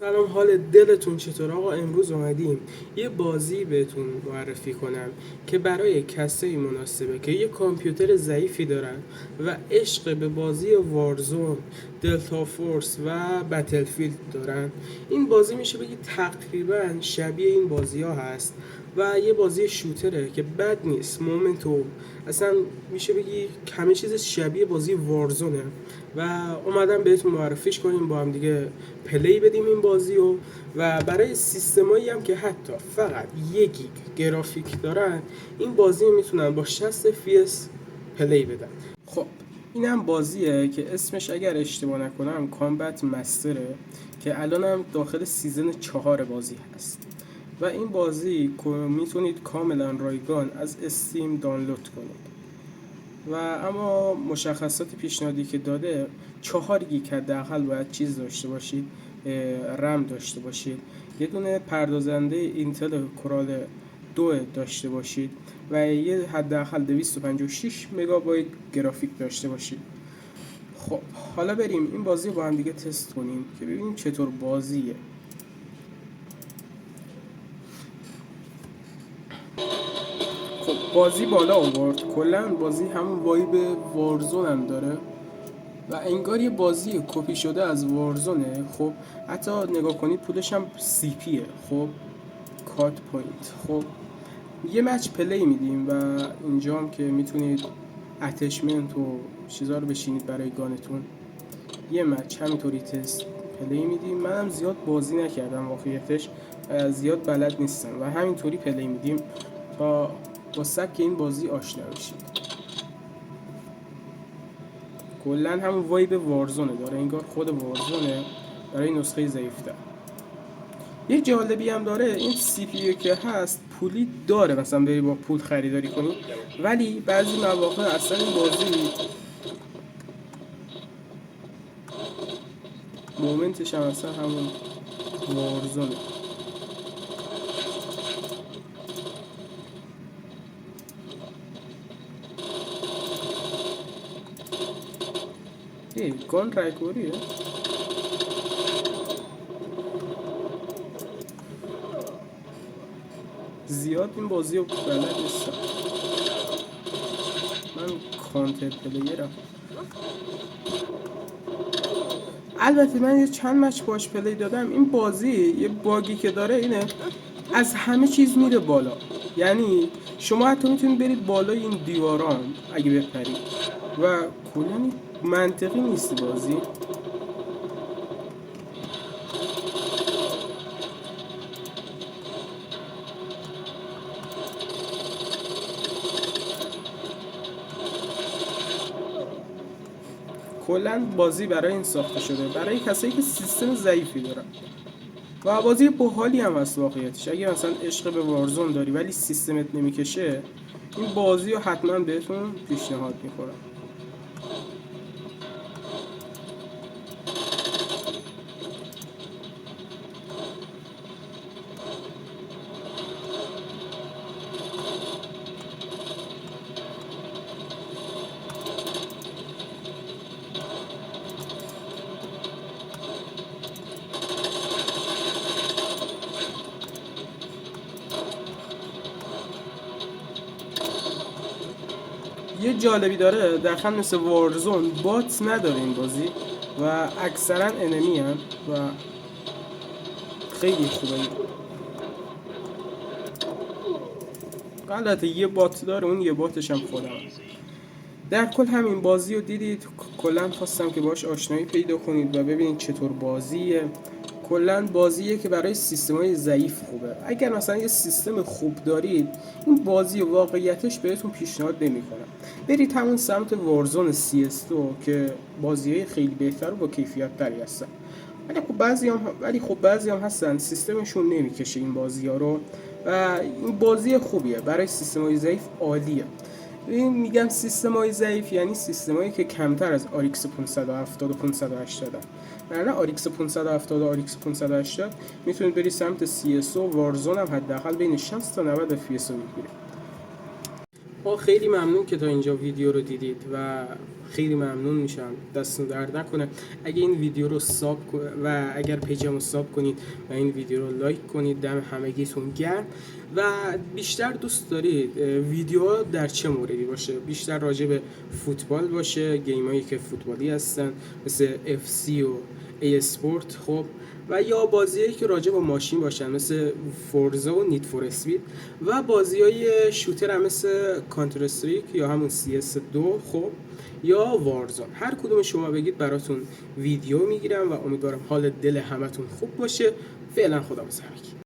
سلام، حال دلتون چطور آقا؟ امروز اومدیم یه بازی بهتون معرفی کنم که برای کسایی مناسبه که یه کامپیوتر ضعیفی دارن و عشق به بازی وارزون، دلتا فورس و بتلفیلد دارن. این بازی میشه بگی تقریبا شبیه این بازی ها هست و یه بازی شوتره که بد نیست. مومنتو اصلا میشه بگی همه چیز شبیه بازی وارزونه و اومدم بهتون معرفیش کنیم، با هم دیگه پلی بدیم این بازی و برای سیستمایی هم که حتی فقط 1 گیگ گرافیک دارن این بازی میتونن با 60 FPS پلی بدن. خب اینم بازیه که اسمش اگر اشتباه نکنم کامبت مستره که الانم داخل سیزن 4 بازی هست و این بازی میتونید کاملا رایگان از استیم دانلود کنید و اما مشخصات پیشنهادی که داده 4 گیگ حداقل باید چیز داشته باشید، رم داشته باشید، یه دونه پردازنده اینتل کورال 2 داشته باشید و یه حداقل 256 مگابایت گرافیک داشته باشید. خب حالا بریم این بازی رو با هم دیگه تست کنیم که ببینیم چطور بازیه. خب بازی بالا آورد، کلا بازی همون وایب وارزون هم داره و انگار یه بازی کپی شده از وارزونه. خب حتی نگاه کنید پولش هم سی پیه. خب کارت پوینت. خب یه مچ پلی میدیم و اینجا هم که میتونید اتچمنت و چیزا رو بشینید برای گانتون. یه مچ همینطوری تست پلی میدیم. منم زیاد بازی نکردم واقعیتش، زیاد بلد نیستم و همینطوری پلی میدیم تا با سبک این بازی آشنا بشید. کلا همون وایب وارزونه داره، انگار خود وارزونه برای نسخه ضعیف‌تر. یه جالبی هم داره این سی پی که هست پولی داره، مثلا بری با پول خریداری کنی، ولی بعضی مواقع اصلا این بازی مومنتش هم اصلا همون وارزونه. گان رایکوریه. زیاد این بازی رو بلد نیستم، من کانتر پلیرم. البته من یه چند مچ باش پلی دادم. این بازی یه باگی که داره اینه از همه چیز میره بالا، یعنی شما حتی میتونید برید بالای این دیواران اگه بپرید و کلا منطقی نیست بازی. کلا بازی برای این ساخته شده، برای کسایی که سیستم ضعیفی دارن و بازی باحالی هم هست واقعیتش. اگه مثلا عشق به وارزون داری ولی سیستمت نمیکشه این بازی رو حتما بهتون پیشنهاد میکنم. یه جالبی داره دقیقا مثل وارزون بات نداره این بازی و اکثرا انمی هم و خیلی خوبه. البته یه بات داره، اون یه باتش هم خودم. در کل همین بازی رو دیدید، کلا خواستم که باش آشنایی پیدا کنید و ببینید چطور بازیه. کلا بازیه که برای سیستم‌های ضعیف خوبه. اگر مثلا یه سیستم خوب دارید این بازی واقعیتش بهتون پیشنهاد نمی‌کنم برید همون سمت وارزون CS2 که بازی‌های خیلی بهتر و با کیفیت تری هستن. ولی خب بعضی هم هستن سیستمشون نمیکشه این بازی‌ها رو و این بازی خوبیه برای سیستم‌های ضعیف، عالیه. این میگم سیستم‌های ضعیف یعنی سیستمایی که کمتر از RX 570 و 580 هستن. نه RX 570 و RX 580 میتونید برید سمت CS و وارزون هم حداقل بین 60 تا 90 FPS رو میگیرید. خیلی ممنون که تا اینجا ویدیو رو دیدید و خیلی ممنون میشم، دستتون درد نکنه اگه این ویدیو رو و اگر پیجمو رو ساب کنید و این ویدیو رو لایک کنید. دم همگیتون گرم. و بیشتر دوست دارید ویدیوها در چه موردی باشه؟ بیشتر راجع به فوتبال باشه، گیمایی که فوتبالی هستن مثل FC و ای اسپورت، خب، و یا بازیایی که راجع به ماشین باشن مثل فورزا و نید فور اسپید، و بازیای شوتر هم مثل کانتر استریک یا همون CS2، خب، یا وارزون. هر کدوم شما بگید براتون ویدیو میگیرم و امیدوارم حال دل همتون خوب باشه. فعلا خداحافظ همگی.